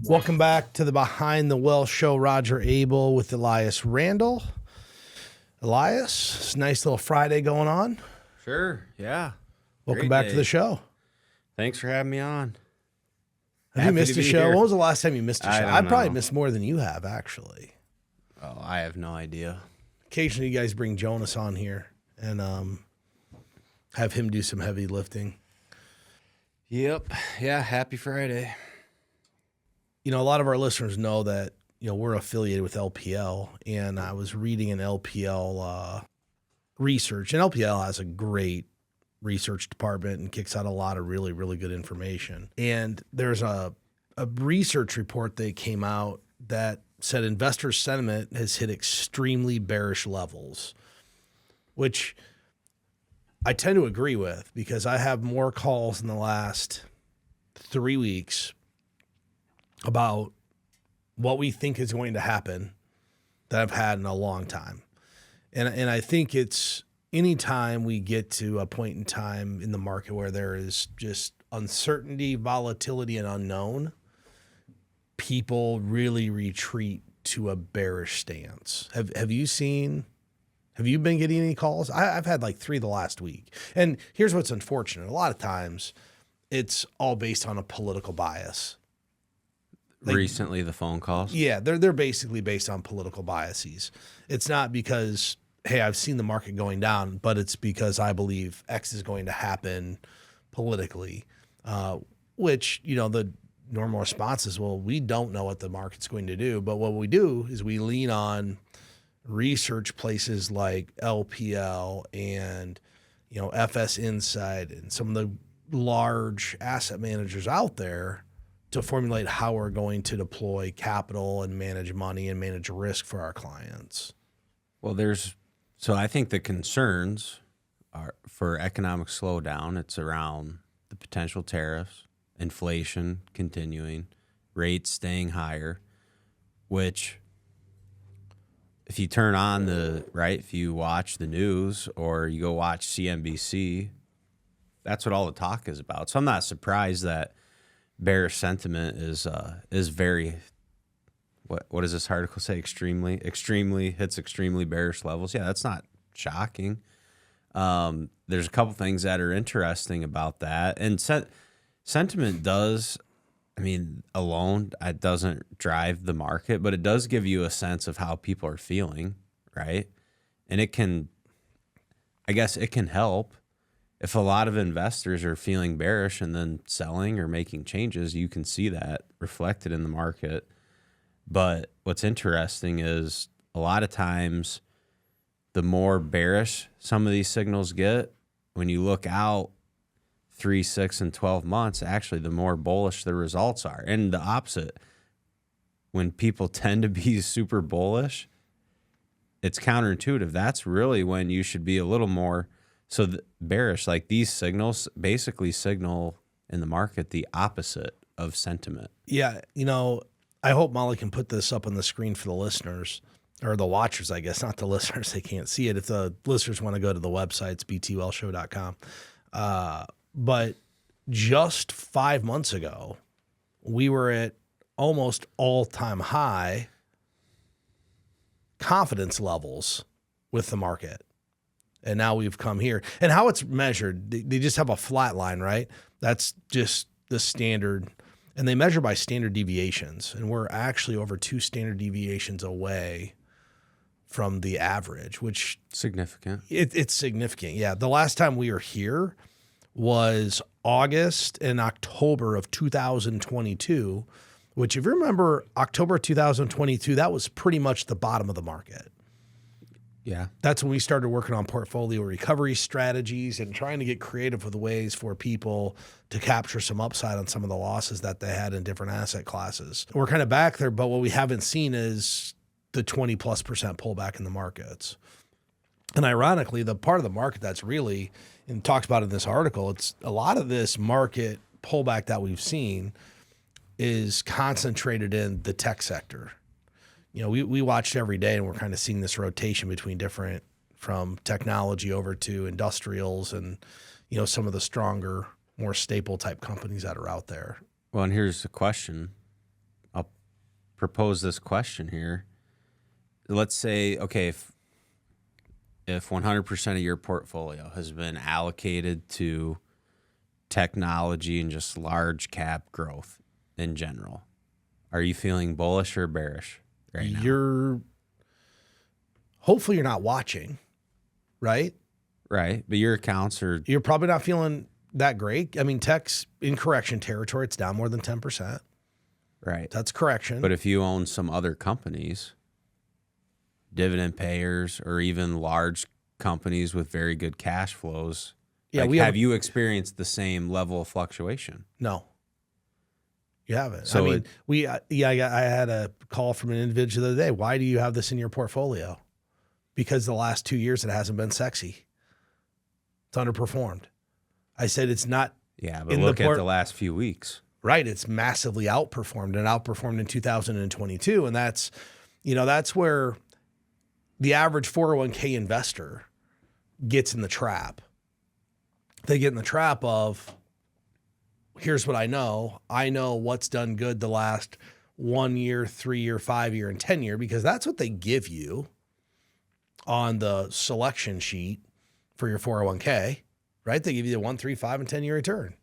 Welcome back to the Behind the Well Show. Roger Abel with Elias Randall. Elias, it's a nice little Friday going on. Sure, yeah. Welcome back to the show. Thanks for having me on. Have you missed a show? Here. When was the last time you missed a show? I probably missed more than you have, actually. Oh, I have no idea. Occasionally, you guys bring Jonas on here and have him do some heavy lifting. Yep. Yeah, happy Friday. You know, a lot of our listeners know that, you know, we're affiliated with LPL, and I was reading an LPL research, and LPL has a great research department and kicks out a lot of really, really good information. And there's a research report that came out that said investor sentiment has hit extremely bearish levels, which I tend to agree with because I have more calls in the last 3 weeks about what we think is going to happen that I've had in a long time. And I think it's anytime we get to a point in time in the market where there is just uncertainty, volatility, and unknown, people really retreat to a bearish stance. Have you been getting any calls? I've had like 3 the last week. And here's what's unfortunate. A lot of times it's all based on a political bias. Recently, the phone calls? Yeah, they're basically based on political biases. It's not because, hey, I've seen the market going down, but it's because I believe X is going to happen politically, which, you know, the normal response is, well, we don't know what the market's going to do. But what we do is we lean on research places like LPL and, you know, FS Insight and some of the large asset managers out there to formulate how we're going to deploy capital and manage money and manage risk for our clients. Well, so I think the concerns are for economic slowdown. It's around the potential tariffs, inflation continuing, rates staying higher, which if you turn on if you watch the news or you go watch CNBC, that's what all the talk is about. So I'm not surprised that bearish sentiment is very, what does this article say? Extremely hits extremely bearish levels. Yeah, that's not shocking. There's a couple things that are interesting about that. And sentiment does, alone, it doesn't drive the market, but it does give you a sense of how people are feeling, right? And it can help. If a lot of investors are feeling bearish and then selling or making changes, you can see that reflected in the market. But what's interesting is a lot of times the more bearish some of these signals get, when you look out 3, 6, and 12 months, actually the more bullish the results are. And the opposite, when people tend to be super bullish, it's counterintuitive. That's really when you should be a little more bearish. Like these signals basically signal in the market the opposite of sentiment. Yeah, you know, I hope Molly can put this up on the screen for the listeners, or the watchers, I guess, not the listeners. They can't see it. If the listeners want to go to the website, it's btwellshow.com. But just 5 months ago, we were at almost all-time high confidence levels with the market. And now we've come here. And how it's measured, they just have a flat line, right? That's just the standard. And they measure by standard deviations. And we're actually over 2 standard deviations away from the average, which... Significant. It's significant, yeah. The last time we were here was August and October of 2022, which if you remember, October 2022, that was pretty much the bottom of the market. Yeah. That's when we started working on portfolio recovery strategies and trying to get creative with ways for people to capture some upside on some of the losses that they had in different asset classes. We're kind of back there, but what we haven't seen is the 20+% pullback in the markets. And ironically, the part of the market that's really, and talks about in this article, it's a lot of this market pullback that we've seen is concentrated in the tech sector. You know, we watched every day and we're kind of seeing this rotation between different, from technology over to industrials and, you know, some of the stronger, more staple type companies that are out there. Well, and here's the question. I'll propose this question here. Let's say, okay, if 100% of your portfolio has been allocated to technology and just large cap growth in general, are you feeling bullish or bearish right now? Hopefully you're not watching, right? Right, but your accounts are... You're probably not feeling that great. I mean, tech's in correction territory. It's down more than 10%. Right. That's correction. But if you own some other companies, dividend payers, or even large companies with very good cash flows, have you experienced the same level of fluctuation? No. You haven't. So I mean, I had a call from an individual the other day. Why do you have this in your portfolio? Because the last 2 years it hasn't been sexy. It's underperformed. I said it's not. Yeah, but look at the last few weeks. Right. It's massively outperformed, and outperformed in 2022. And that's where the average 401k investor gets in the trap. They get in the trap of, here's what I know. I know what's done good the last 1 year, 3 year, 5 year, and 10 year, because that's what they give you on the selection sheet for your 401k, right? They give you the 1, 3, 5, and 10 year return.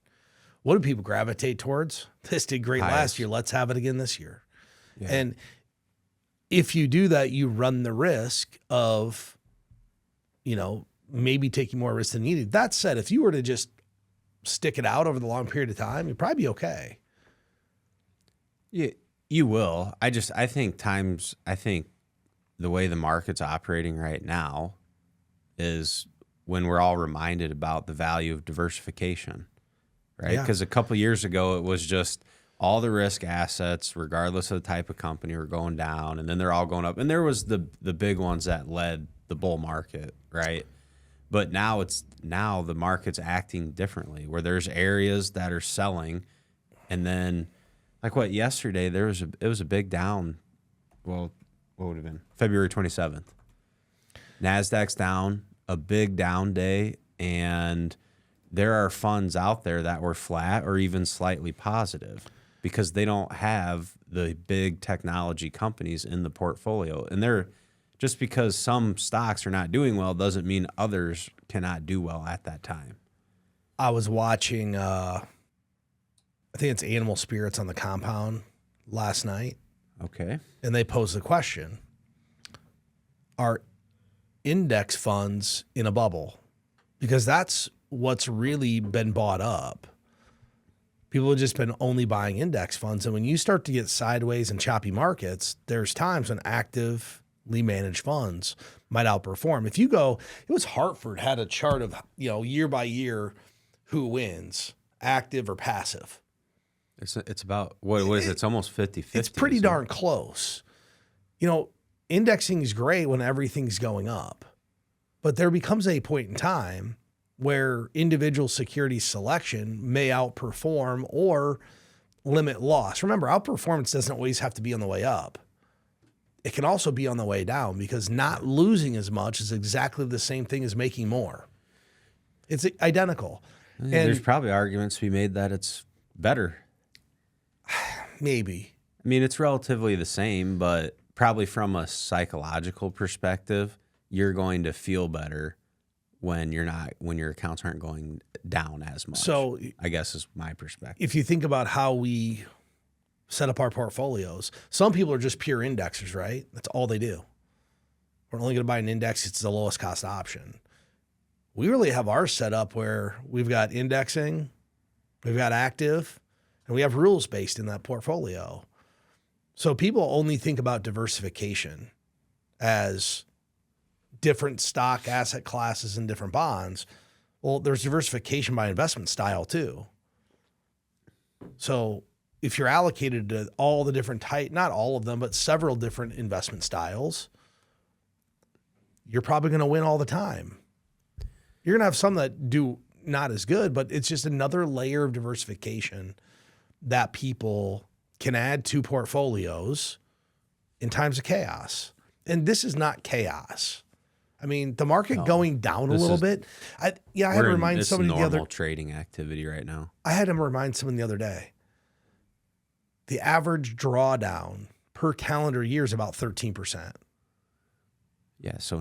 What do people gravitate towards? This did great last year. Let's have it again this year. Yeah. And if you do that, you run the risk of, maybe taking more risk than needed. That said, if you were to just stick it out over the long period of time, you'd probably be okay. Yeah, you will. I think the way the market's operating right now is when we're all reminded about the value of diversification, right? Because a couple of years ago, it was just all the risk assets, regardless of the type of company, were going down, and then they're all going up. And there was the big ones that led the bull market, right? But now the market's acting differently, where there's areas that are selling, and then yesterday it was a big down. Well, what would have been February 27th? NASDAQ's down, a big down day, and there are funds out there that were flat or even slightly positive because they don't have the big technology companies in the portfolio. And just because some stocks are not doing well doesn't mean others cannot do well at that time. I was watching, I think it's Animal Spirits on the Compound last night. Okay. And they posed the question, are index funds in a bubble? Because that's what's really been bought up. People have just been only buying index funds. And when you start to get sideways and choppy markets, there's times when actively managed funds might outperform. If you go, it was Hartford had a chart of, year by year, who wins, active or passive. It's about, what is it? It's almost 50-50. It's pretty darn close. Indexing is great when everything's going up, but there becomes a point in time where individual security selection may outperform or limit loss. Remember, outperformance doesn't always have to be on the way up. It can also be on the way down, because not losing as much is exactly the same thing as making more. It's identical. And there's probably arguments to be made that it's better. Maybe. I mean, it's relatively the same, but probably from a psychological perspective, you're going to feel better when your accounts aren't going down as much. So I guess is my perspective. If you think about how we set up our portfolios, some people are just pure indexers, right? That's all they do. We're only going to buy an index. It's the lowest cost option. We really have ours set up where we've got indexing, we've got active, and we have rules based in that portfolio. So people only think about diversification as different stock asset classes and different bonds. Well, there's diversification by investment style too. So if you're allocated to all the different not all of them, but several different investment styles, you're probably going to win all the time. You're going to have some that do not as good, but it's just another layer of diversification that people can add to portfolios in times of chaos. And this is not chaos. I mean, the market going down a little bit. I had to remind somebody the other normal trading activity right now. I had to remind someone the other day. The average drawdown per per calendar year is about 13%. Yeah. So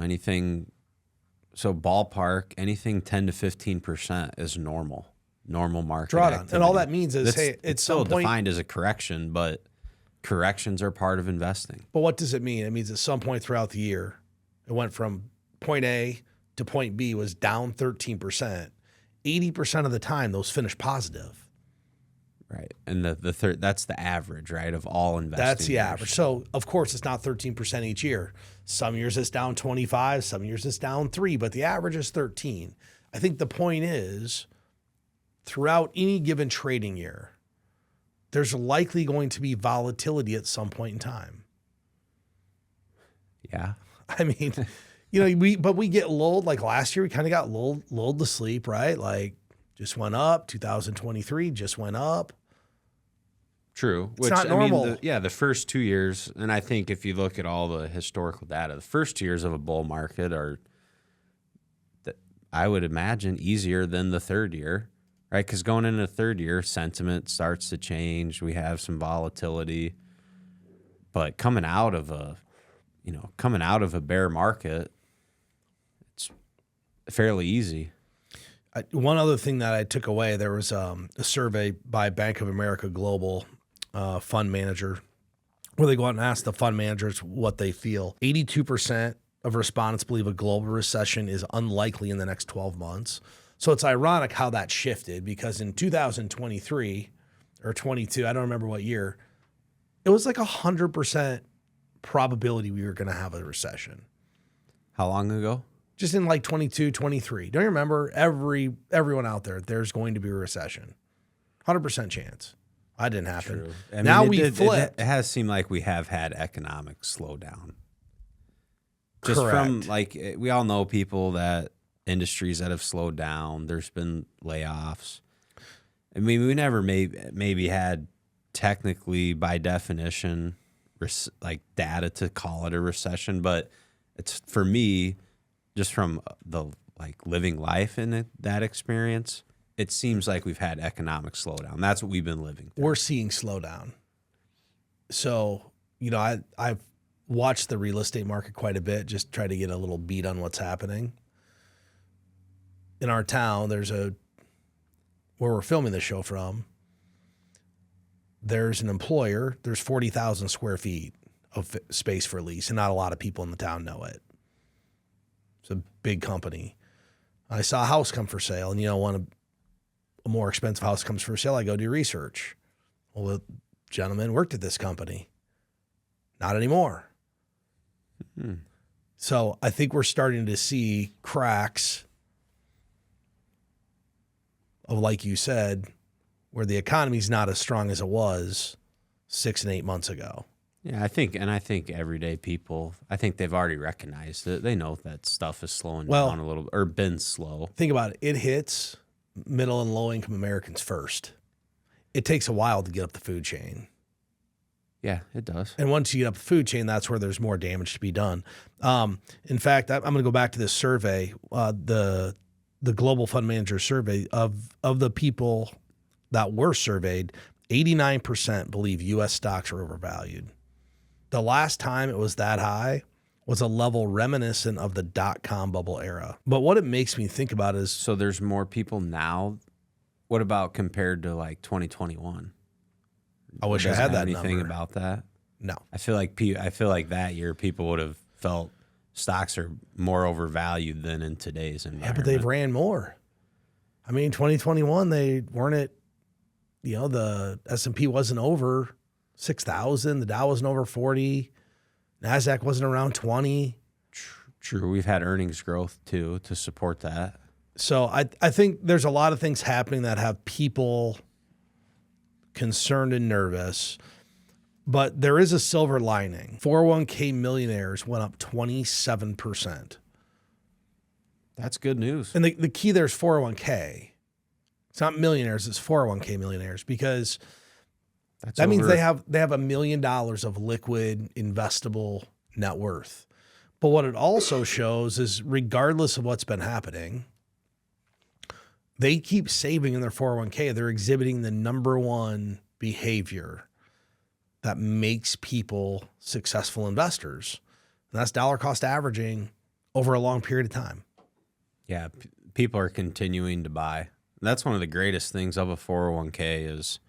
ballpark, anything 10 to 15% is normal market Drawdown. activity. And all that means is, hey, it's still defined as a correction, but corrections are part of investing. But what does it mean? It means at some point throughout the year, it went from point A to point B was down 13%. 80% of the time, those finished positive. Right. And the third, that's the average, right, of all investing. That's the years. average. So, of course, it's not 13% each year. Some years it's down 25, some years it's down 3, but the average is 13. I think the point is, throughout any given trading year, there's likely going to be volatility at some point in time. Yeah. I mean, we get lulled. Like last year, we kind of got lulled to sleep, right? Like just went up. 2023 just went up. True. It's not normal. The first 2 years, and I think if you look at all the historical data, the first 2 years of a bull market are, I would imagine, easier than the third year. Right, because going into the third year, sentiment starts to change. We have some volatility, but coming out of a bear market, it's fairly easy. One other thing that I took away, there was a survey by Bank of America Global fund manager, where they go out and ask the fund managers what they feel. 82% of respondents believe a global recession is unlikely in the next 12 months. So it's ironic how that shifted, because in 2023 or 22, I don't remember what year, it was like 100% probability we were going to have a recession. How long ago? Just in like 22, 23. Don't you remember? Everyone out there, there's going to be a recession. 100% chance. That didn't happen. True. Now we flipped. It has seemed like we have had economic slowdown. Just Correct. from, like, we all know industries that have slowed down. There's been layoffs. I mean, we never maybe had technically, by definition, like data to call it a recession, but it's, for me, just from the living life in that experience, it seems like we've had economic slowdown. That's what we've been living through. We're seeing slowdown. So, I've watched the real estate market quite a bit, just try to get a little beat on what's happening. In our town, where we're filming the show from, there's an employer, there's 40,000 square feet of space for lease, and not a lot of people in the town know it. It's a big company. I saw a house come for sale, and when a more expensive house comes for sale, I go do research. Well, the gentleman worked at this company. Not anymore. Mm-hmm. So I think we're starting to see cracks of, like you said, where the economy's not as strong as it was 6 and 8 months ago. Yeah, I think everyday people, I think they've already recognized it. They know that stuff is slowing down a little, or been slow. Think about it. It hits middle and low income Americans first. It takes a while to get up the food chain. Yeah, it does. And once you get up the food chain, that's where there's more damage to be done. In fact, I'm going to go back to this survey, the Global Fund Manager survey of the people that were surveyed. 89% believe U.S. stocks are overvalued. The last time it was that high was a level reminiscent of the dot-com bubble era. But what it makes me think about is... So there's more people now. What about compared to 2021? I wish I had that anything number. About that? No. I feel like that year people would have felt stocks are more overvalued than in today's environment. Yeah, but they've ran more. I mean, 2021, they weren't at, the S&P wasn't over 6,000. The Dow wasn't over 40. NASDAQ wasn't around 20. True. We've had earnings growth, too, to support that. So I think there's a lot of things happening that have people concerned and nervous. But there is a silver lining. 401k millionaires went up 27%. That's good news. And the key there is 401k. It's not millionaires, it's 401k millionaires, because that means they have $1 million of liquid investable net worth. But what it also shows is, regardless of what's been happening, they keep saving in their 401k. They're exhibiting the number one behavior that makes people successful investors. And that's dollar cost averaging over a long period of time. Yeah, people are continuing to buy. That's one of the greatest things of a 401k is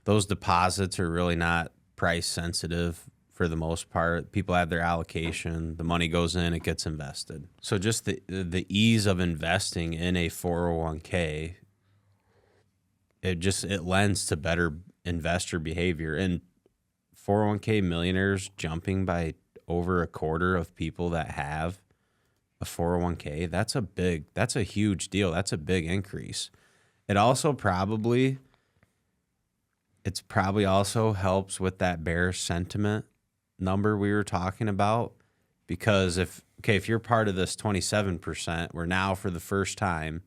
those deposits are really not price sensitive for the most part. People have their allocation, the money goes in, it gets invested. So just the ease of investing in a 401k, it lends to better investor behavior. And 401k millionaires jumping by over a quarter of people that have a 401k, that's a huge deal. That's a big increase. It probably also helps with that bearish sentiment number we were talking about, because if you're part of this 27%, where now for the first time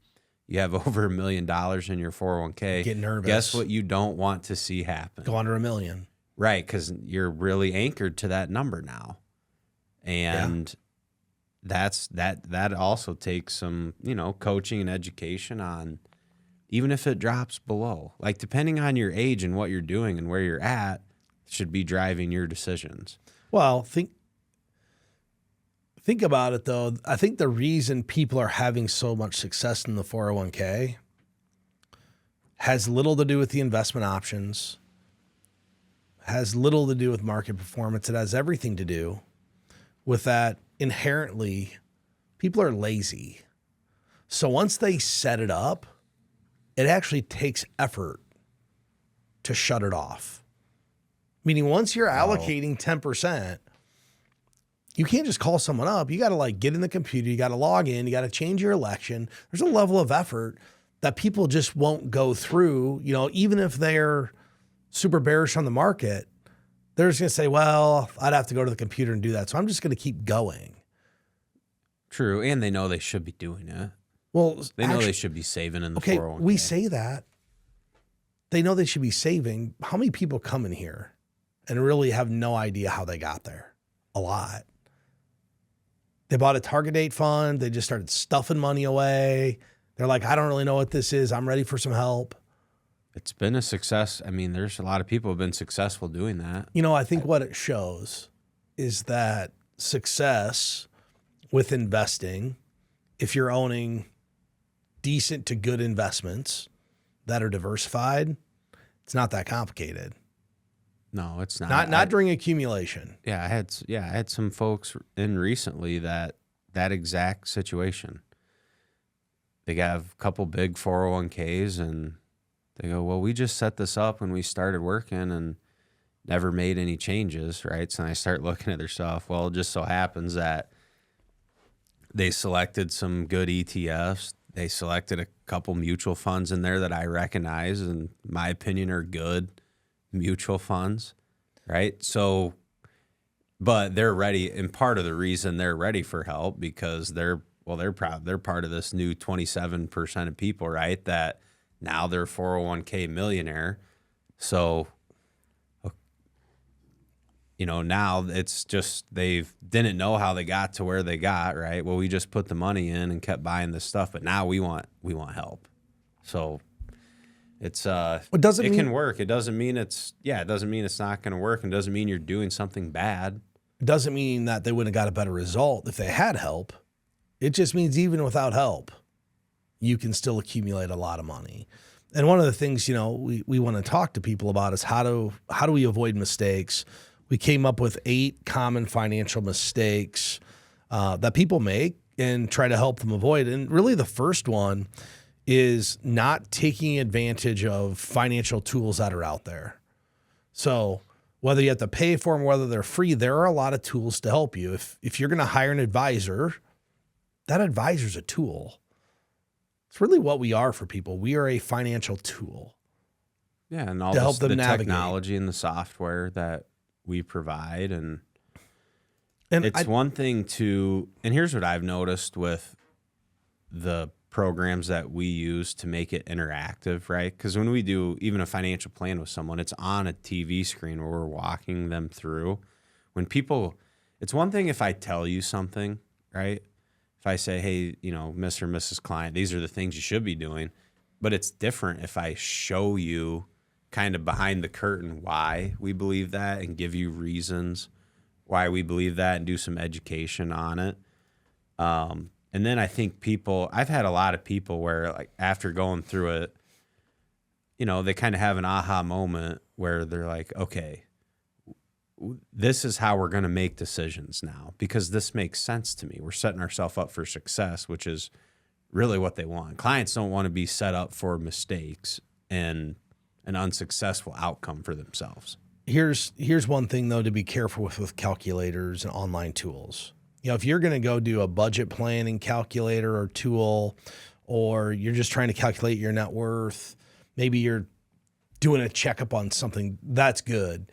you have over $1 million in your 401k, Get nervous. Guess what you don't want to see happen? Go under $1 million. Right, because you're really anchored to that number now. And that also takes some, coaching and education on, even if it drops below, like depending on your age and what you're doing and where you're at, should be driving your decisions. Well, think about it though. I think the reason people are having so much success in the 401k has little to do with the investment options, has little to do with market performance. It has everything to do with that inherently people are lazy. So once they set it up, it actually takes effort to shut it off. Meaning once you're allocating 10%, you can't just call someone up. You got to get in the computer. You got to log in. You got to change your election. There's a level of effort that people just won't go through. Even if they're super bearish on the market, they're just going to say, well, I'd have to go to the computer and do that. So I'm just going to keep going. True. And they know they should be doing it. Well, they know they should be saving in the 401k. We say that. They know they should be saving. How many people come in here and really have no idea how they got there? A lot. They bought a target date fund. They just started stuffing money away. They're like, I don't really know what this is. I'm ready for some help. It's been a success. I mean, there's a lot of people who have been successful doing that. I think what it shows is that success with investing, if you're owning decent to good investments that are diversified, it's not that complicated. No, it's not. Not during accumulation. Yeah, I had some folks in recently that exact situation. They have a couple big 401ks and they go, well, we just set this up when we started working and never made any changes, right? So I start looking at their stuff. Well, it just so happens that they selected some good ETFs. They selected a couple mutual funds in there that I recognize and, in my opinion, are good mutual funds, right? So, but they're ready, and part of the reason they're ready for help because they're part of this new 27% of people, right? That now they're 401k millionaire. So, now it's just they didn't know how they got to where they got, right? Well, we just put the money in and kept buying this stuff, but now we want help. So it's it can work. It doesn't mean it's not going to work, and doesn't mean you're doing something bad. It doesn't mean that they wouldn't have got a better result if they had help. It just means even without help, you can still accumulate a lot of money. And one of the things, we want to talk to people about is how do we avoid mistakes? We came up with 8 common financial mistakes that people make and try to help them avoid. And really the first one is not taking advantage of financial tools that are out there. So whether you have to pay for them, whether they're free, there are a lot of tools to help you. If you're going to hire an advisor, that advisor's a tool. It's really what we are for people. We are a financial tool. Yeah, and all to help them the navigate. Technology and the software that we provide. And it's one thing to, and here's what I've noticed with the programs that we use to make it interactive, right? Because when we do even a financial plan with someone, it's on a TV screen where we're walking them through. It's one thing if I tell you something, right? If I say, hey, Mr. and Mrs. Client, these are the things you should be doing. But it's different if I show you kind of behind the curtain why we believe that and give you reasons why we believe that and do some education on it. And then I think I've had a lot of people where, like, after going through it, they kind of have an aha moment where they're like, okay, this is how we're going to make decisions now because this makes sense to me. We're setting ourselves up for success, which is really what they want. Clients don't want to be set up for mistakes and an unsuccessful outcome for themselves. Here's one thing, though, to be careful with calculators and online tools. If you're going to go do a budget planning calculator or tool, or you're just trying to calculate your net worth, maybe you're doing a checkup on something, that's good.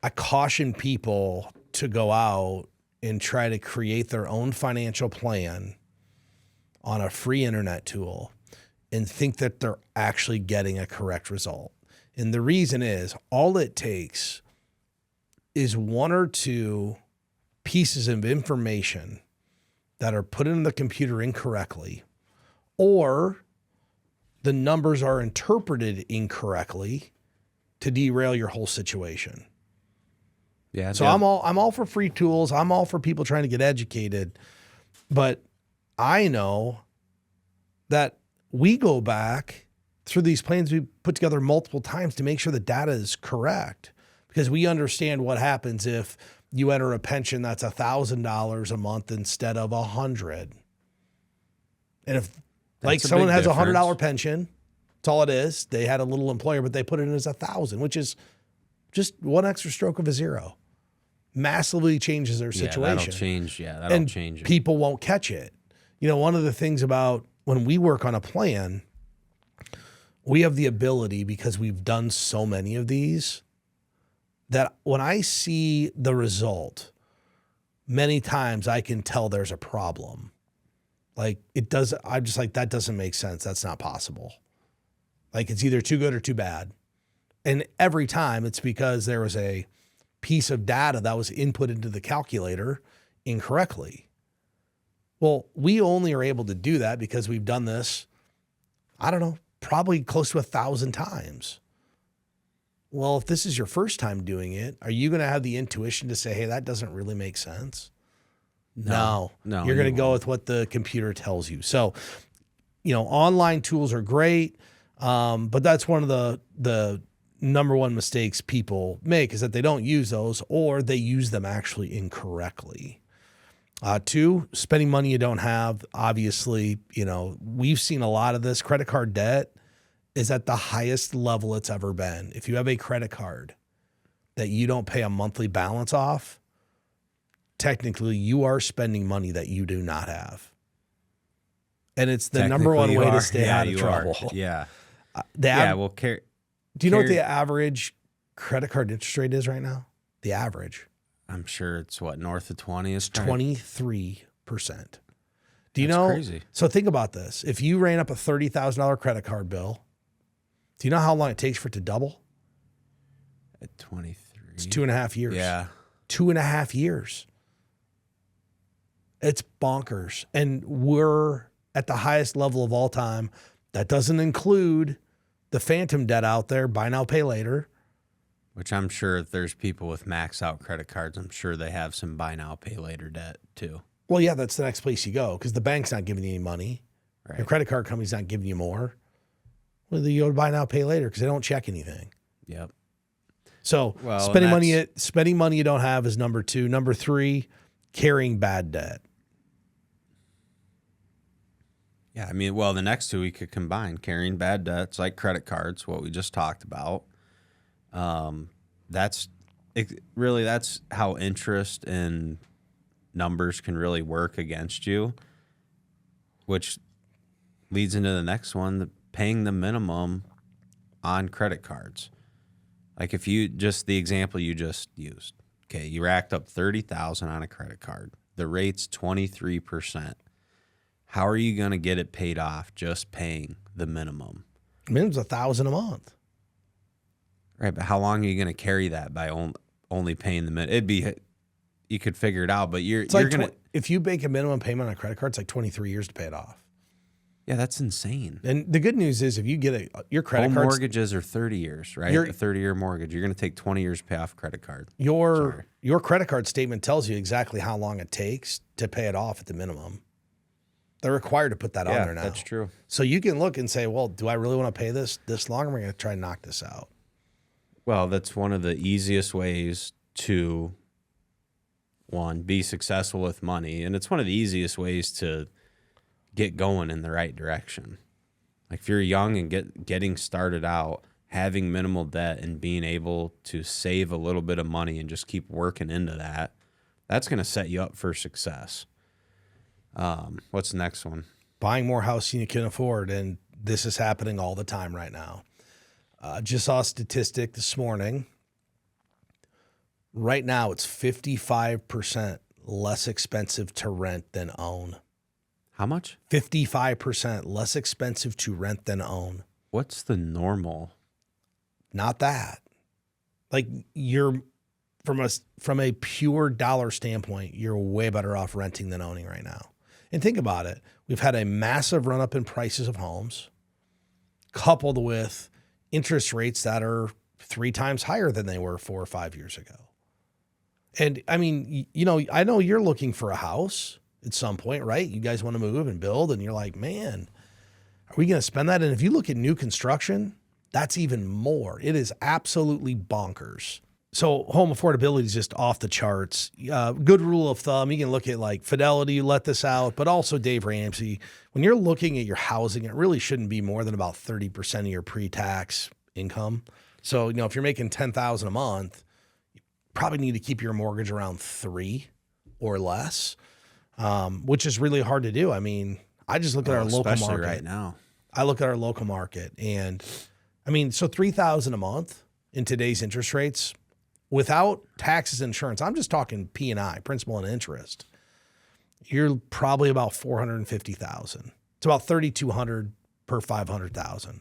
I caution people to go out and try to create their own financial plan on a free internet tool and think that they're actually getting a correct result. And the reason is, all it takes is one or two pieces of information that are put into the computer incorrectly, or the numbers are interpreted incorrectly to derail your whole situation. Yeah. So I'm all for free tools. I'm all for people trying to get educated, but I know that we go back through these plans we put together multiple times to make sure the data is correct, because we understand what happens if you enter a pension that's $1,000 a month instead of $100. And if someone has a $100 pension, that's all it is. They had a little employer, but they put it in as $1,000, which is just one extra stroke of a zero. Massively changes their situation. That'll change. That'll change it. People won't catch it. One of the things about when we work on a plan, we have the ability, because we've done so many of these, that when I see the result, many times I can tell there's a problem. I'm just like, that doesn't make sense. That's not possible. Like, it's either too good or too bad. And every time it's because there was a piece of data that was input into the calculator incorrectly. Well, we only are able to do that because we've done this, I don't know, probably close to 1,000 times. Well, if this is your first time doing it, are you going to have the intuition to say, hey, that doesn't really make sense? No. You're going to go with what the computer tells you. So, online tools are great, but that's one of the number one mistakes people make, is that they don't use those, or they use them actually incorrectly. 2, spending money you don't have. Obviously, we've seen a lot of this. Credit card debt is at the highest level it's ever been. If you have a credit card that you don't pay a monthly balance off, technically you are spending money that you do not have. And it's the number one way to stay out of trouble. Yeah. Do you know what the average credit card interest rate is right now? The average. I'm sure it's north of 20. It's 23%. Do you That's know? Crazy. So think about this. If you ran up a $30,000 credit card bill, do you know how long it takes for it to double? At 23. It's 2.5 years. Yeah. 2.5 years. It's bonkers. And we're at the highest level of all time. That doesn't include the phantom debt out there, buy now, pay later. Which I'm sure if there's people with max out credit cards, I'm sure they have some buy now, pay later debt too. Well, yeah, that's the next place you go, because the bank's not giving you any money. Right. Your credit card company's not giving you more. Well, you go to buy now, pay later, because they don't check anything. Yep. So spending money you don't have is number 2. Number 3, carrying bad debt. Yeah, I mean, well, the next 2 we could combine: carrying bad debts like credit cards, what we just talked about. That's how interest and numbers can really work against you, which leads into the next one, paying the minimum on credit cards. Like, if you just the example you just used, okay, you racked up $30,000 on a credit card. The rate's 23%. How are you going to get it paid off just paying the minimum? Minimum's $1,000 a month. Right, but how long are you going to carry that by only paying the minimum? You could figure it out, but you're going to. If you make a minimum payment on a credit card, it's like 23 years to pay it off. Yeah, that's insane. And the good news is if you get your credit Home card mortgages are 30 years, right? A 30-year mortgage. You're going to take 20 years to pay off a credit card. your credit card statement tells you exactly how long it takes to pay it off at the minimum. They're required to put that on there now. That's true. So you can look and say, well, do I really want to pay this long? Or am I going to try and knock this out? Well, that's one of the easiest ways to, one, be successful with money. And it's one of the easiest ways to get going in the right direction. Like if you're young and getting started out, having minimal debt and being able to save a little bit of money and just keep working into that, that's going to set you up for success. What's the next one? Buying more house than you can afford. And this is happening all the time right now. Just saw a statistic this morning. Right now, it's 55% less expensive to rent than own. How much? 55% less expensive to rent than own. What's the normal? Not that. Like you're from a pure dollar standpoint, you're way better off renting than owning right now. And think about it. We've had a massive run up in prices of homes coupled with interest rates that are 3 times higher than they were 4 or 5 years ago. And I mean, I know you're looking for a house at some point, right? You guys want to move and build, and you're like, man, are we going to spend that? And if you look at new construction, that's even more. It is absolutely bonkers. So home affordability is just off the charts. Good rule of thumb, you can look at like Fidelity, let this out, but also Dave Ramsey. When you're looking at your housing, it really shouldn't be more than about 30% of your pre-tax income. So, if you're making $10,000 a month, you probably need to keep your mortgage around 3 or less. Which is really hard to do. I mean, I just look at our local market right now. I look at our local market, and I mean, so $3,000 a month in today's interest rates, without taxes and insurance. I'm just talking P&I, principal and interest. You're probably about $450,000. It's about $3,200 per $500,000.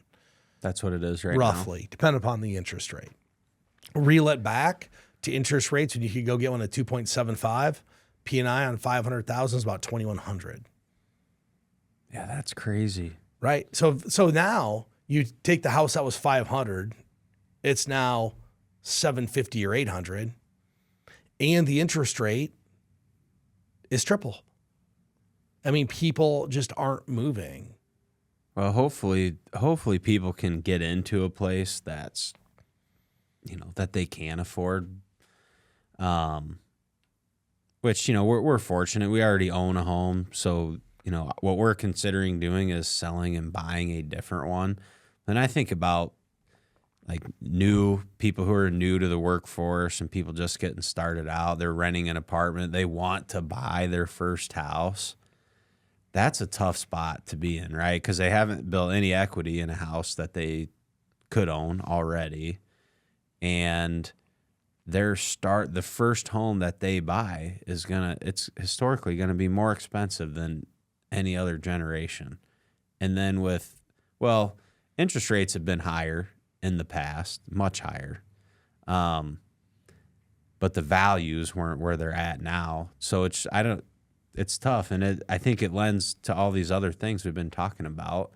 That's what it is right roughly, depending upon the interest rate. Reel it back to interest rates, when you could go get one at 2.75. P&I on 500,000 is about 2,100. Yeah, that's crazy. Right. So now you take the house that was 500, it's now 750 or 800, and the interest rate is triple. I mean, people just aren't moving. Well, hopefully people can get into a place that's, that they can afford. Which, we're fortunate. We already own a home. So, what we're considering doing is selling and buying a different one. Then I think about like new people who are new to the workforce and people just getting started out. They're renting an apartment. They want to buy their first house. That's a tough spot to be in, right? Because they haven't built any equity in a house that they could own already. And the first home that they buy it's historically gonna be more expensive than any other generation. And then interest rates have been higher in the past, much higher. But the values weren't where they're at now. So it's tough. And I think it lends to all these other things we've been talking about.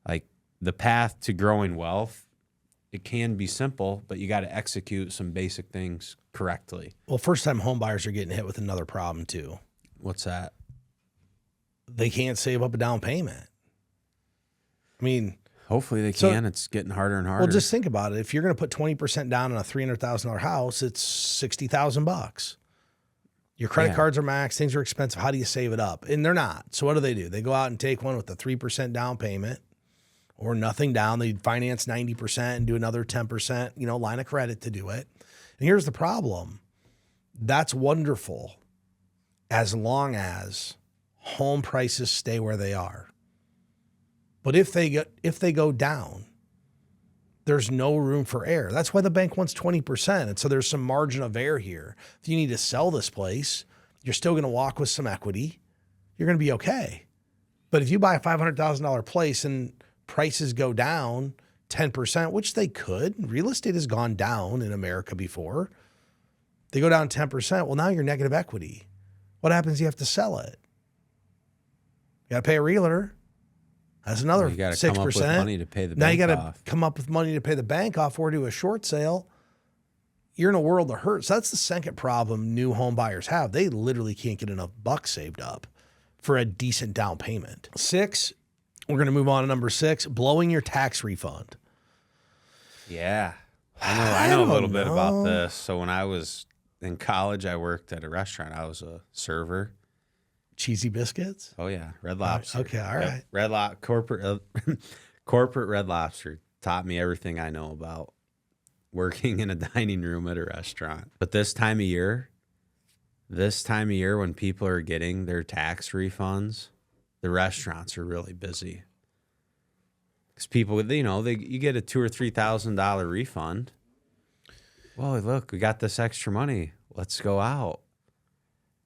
Like the path to growing wealth, it can be simple, but you got to execute some basic things correctly. Well, first-time home buyers are getting hit with another problem too. What's that? They can't save up a down payment. I mean, hopefully they can. It's getting harder and harder. Well, just think about it. If you're going to put 20% down on a $300,000 house, it's $60,000. Your credit cards are maxed. Things are expensive. How do you save it up? And they're not. So what do? They go out and take one with a 3% down payment or nothing down. They finance 90% and do another 10%, line of credit to do it. And here's the problem. That's wonderful as long as home prices stay where they are. But if they go down, there's no room for error. That's why the bank wants 20%. And so there's some margin of error here. If you need to sell this place, you're still going to walk with some equity. You're going to be okay. But if you buy a $500,000 place and prices go down 10%, which they could, real estate has gone down in America before. They go down 10%. Well, now you're negative equity. What happens? You have to sell it. You got to pay a realtor. That's another You got to 6%. come up with money to pay the Now you bank got to off. come up with money to pay the bank off or do a short sale. You're in a world of hurt. So that's the second problem new home buyers have. They literally can't get enough bucks saved up for a decent down payment. 6, we're going to move on to number 6, blowing your tax refund. Yeah. I know a little bit about know. this. So when I was in college, I worked at a restaurant. I was a server. Cheesy biscuits? Oh yeah, Red Lobster. Okay, all right. Corporate Red Lobster taught me everything I know about working in a dining room at a restaurant. But this time of year when people are getting their tax refunds, the restaurants are really busy. Because people, you get a $2,000 or $3,000 refund. Well, look, we got this extra money. Let's go out.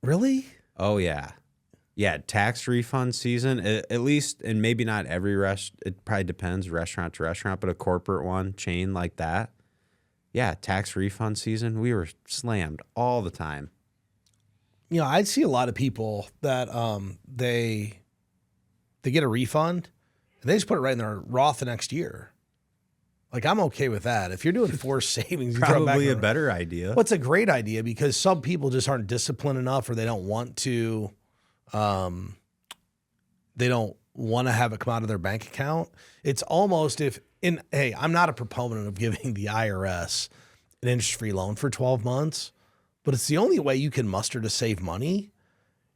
Really? Oh yeah. Yeah, tax refund season, at least, and maybe not every it probably depends restaurant to restaurant, but a corporate one, chain like that. Yeah, tax refund season, we were slammed all the time. I'd see a lot of people that they get a refund and they just put it right in their Roth the next year. Like, I'm okay with that. If you're doing forced savings, you throw it back Probably in a better idea. Well, it's a great idea because some people just aren't disciplined enough or they don't want to have it come out of their bank account. It's almost hey, I'm not a proponent of giving the IRS an interest-free loan for 12 months, but it's the only way you can muster to save money.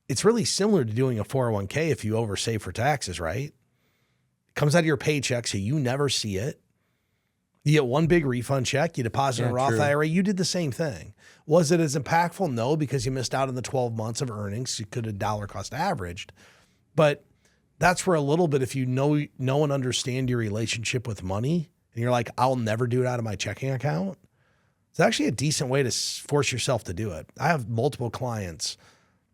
It's really similar to doing a 401k if you oversave for taxes, right? It comes out of your paycheck, so you never see it. You get one big refund check, you deposit in a Roth IRA, you did the same thing. Was it as impactful? No, because you missed out on the 12 months of earnings. You could have dollar cost averaged. But that's where a little bit, if you know and understand your relationship with money, and you're like, I'll never do it out of my checking account, it's actually a decent way to force yourself to do it. I have multiple clients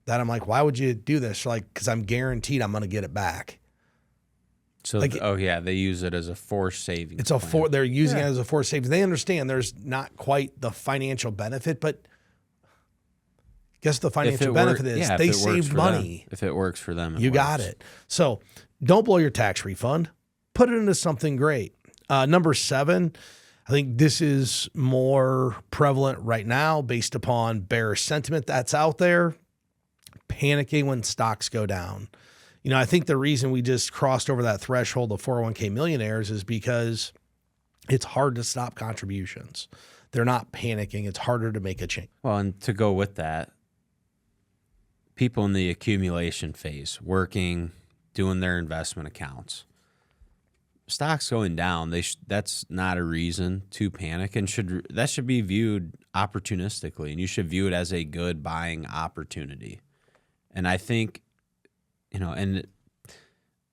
that I'm like, why would you do this? They're like, because I'm guaranteed I'm going to get it back. So, they use it as a forced savings. They're using it as a forced savings. They understand there's not quite the financial benefit, but guess the financial benefit is they saved money. If it works for them, you got it. So don't blow your tax refund. Put it into something great. Number 7, I think this is more prevalent right now based upon bearish sentiment that's out there. Panicking when stocks go down. I think the reason we just crossed over that threshold of 401k millionaires is because it's hard to stop contributions. They're not panicking. It's harder to make a change. Well, and to go with that, people in the accumulation phase, working, doing their investment accounts, stocks going down, that's not a reason to panic, and that should be viewed opportunistically, and you should view it as a good buying opportunity. And I think, and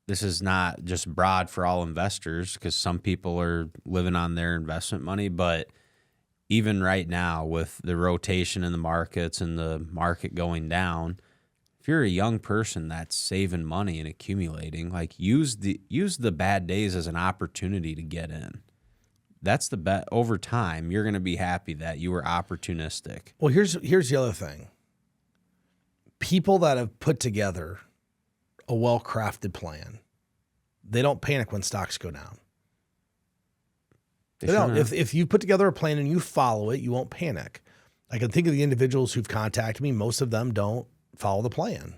this is not just broad for all investors because some people are living on their investment money, but even right now with the rotation in the markets and the market going down, if you're a young person that's saving money and accumulating, like use the bad days as an opportunity to get in. That's the bet. Over time, you're going to be happy that you were opportunistic. Well, here's the other thing. People that have put together a well-crafted plan, they don't panic when stocks go down. They don't. If you put together a plan and you follow it, you won't panic. I can think of the individuals who've contacted me. Most of them don't follow the plan.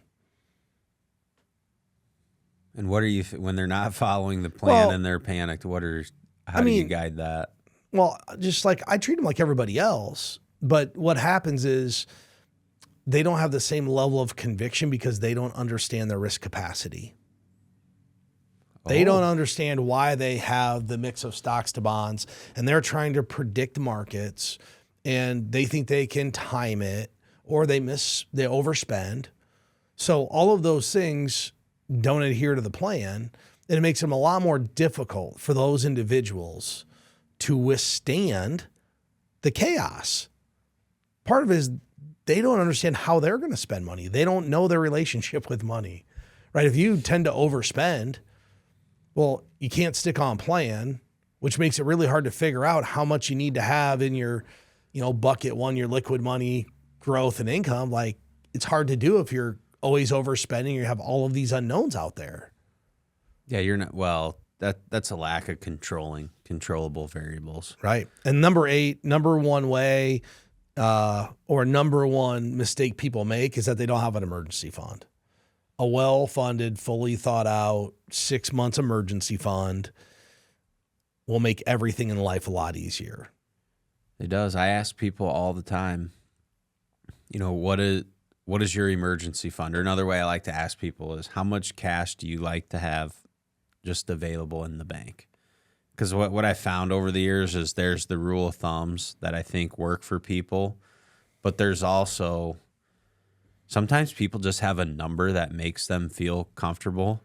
And what are you when they're not following the plan and they're panicked? How do you guide that? Well, just like I treat them like everybody else, but what happens is they don't have the same level of conviction because they don't understand their risk capacity. They don't understand why they have the mix of stocks to bonds, and they're trying to predict markets, and they think they can time it, or they overspend. So all of those things don't adhere to the plan, and it makes them a lot more difficult for those individuals to withstand the chaos. Part of it is they don't understand how they're going to spend money. They don't know their relationship with money, right? If you tend to overspend, well, you can't stick on plan, which makes it really hard to figure out how much you need to have in your, bucket one, your liquid money, growth and income. Like, it's hard to do if you're always overspending. You have all of these unknowns out there. Yeah, you're not, well, that's a lack of controllable variables. Right. And number one way or number one mistake people make is that they don't have an emergency fund. A well-funded, fully thought out 6 months emergency fund will make everything in life a lot easier. It does. I ask people all the time, what is your emergency fund? Or another way I like to ask people is, how much cash do you like to have just available in the bank? Because what I found over the years is there's the rule of thumbs that I think work for people, but there's also sometimes people just have a number that makes them feel comfortable.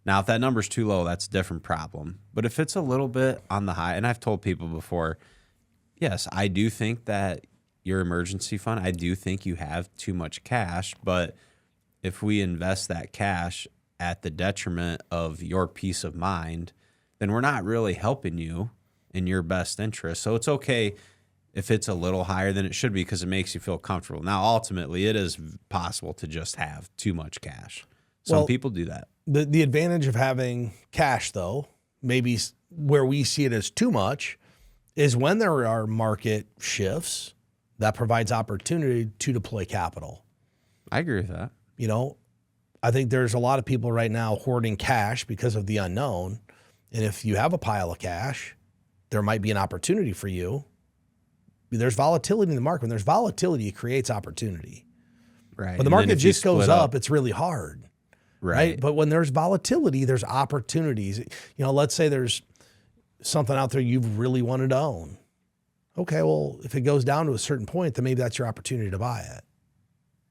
Now, if that number's too low, that's a different problem. But if it's a little bit on the high, and I've told people before, yes, I do think that your emergency fund, I do think you have too much cash, but if we invest that cash at the detriment of your peace of mind, then we're not really helping you in your best interest. So it's okay if it's a little higher than it should be because it makes you feel comfortable. Now, ultimately, it is possible to just have too much cash. Some people do that. The advantage of having cash, though, maybe where we see it as too much, is when there are market shifts, that provides opportunity to deploy capital. I agree with that. I think there's a lot of people right now hoarding cash because of the unknown. And if you have a pile of cash, there might be an opportunity for you. There's volatility in the market. When there's volatility, it creates opportunity. Right. When the market just goes up, it's really hard. Right. But when there's volatility, there's opportunities. Let's say there's something out there you've really wanted to own. Okay, well, if it goes down to a certain point, then maybe that's your opportunity to buy it.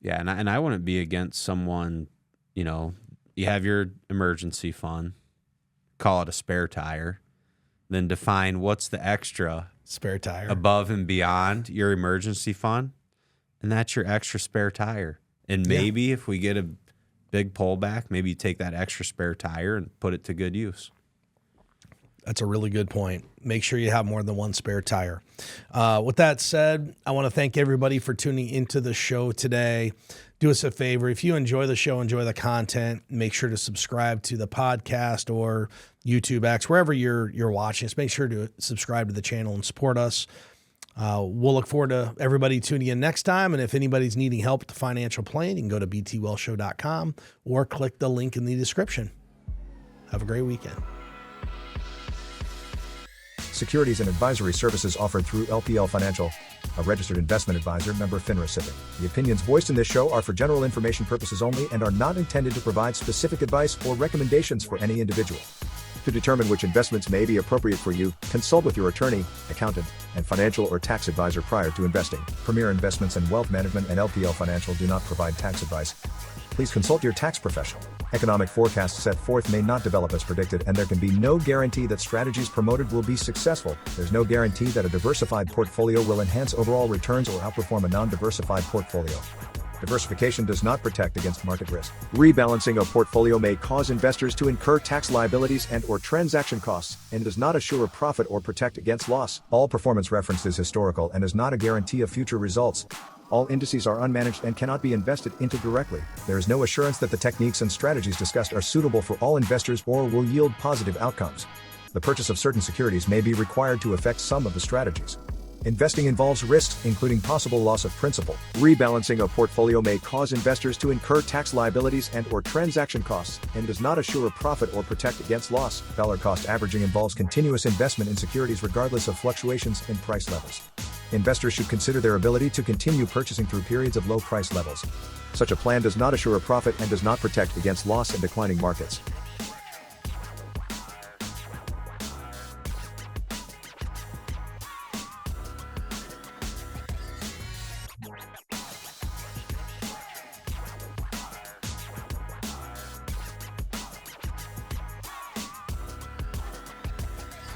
Yeah, and I wouldn't be against someone, you have your emergency fund, call it a spare tire, then define what's the extra spare tire above and beyond your emergency fund, and that's your extra spare tire. And maybe if we get a big pullback, maybe you take that extra spare tire and put it to good use. That's a really good point. Make sure you have more than one spare tire. With that said, I want to thank everybody for tuning into the show today. Do us a favor. If you enjoy the show, enjoy the content, make sure to subscribe to the podcast or YouTube X, wherever you're watching us. Make sure to subscribe to the channel and support us. We'll look forward to everybody tuning in next time. And if anybody's needing help with the financial plan, you can go to btwellshow.com or click the link in the description. Have a great weekend. Securities and advisory services offered through LPL Financial, a registered investment advisor, member FINRA SIPC. The opinions voiced in this show are for general information purposes only and are not intended to provide specific advice or recommendations for any individual. To determine which investments may be appropriate for you, consult with your attorney, accountant, and financial or tax advisor prior to investing. Premier Investments and Wealth Management and LPL Financial do not provide tax advice. Please consult your tax professional. Economic forecasts set forth may not develop as predicted, and there can be no guarantee that strategies promoted will be successful. There's no guarantee that a diversified portfolio will enhance overall returns or outperform a non-diversified portfolio. Diversification does not protect against market risk. Rebalancing a portfolio may cause investors to incur tax liabilities and/or transaction costs, and does not assure a profit or protect against loss. All performance referenced is historical and is not a guarantee of future results. All indices are unmanaged and cannot be invested into directly. There is no assurance that the techniques and strategies discussed are suitable for all investors or will yield positive outcomes. The purchase of certain securities may be required to affect some of the strategies. Investing involves risks, including possible loss of principal. Rebalancing a portfolio may cause investors to incur tax liabilities and/or transaction costs, and does not assure a profit or protect against loss. Dollar cost averaging involves continuous investment in securities regardless of fluctuations in price levels. Investors should consider their ability to continue purchasing through periods of low price levels. Such a plan does not assure a profit and does not protect against loss in declining markets.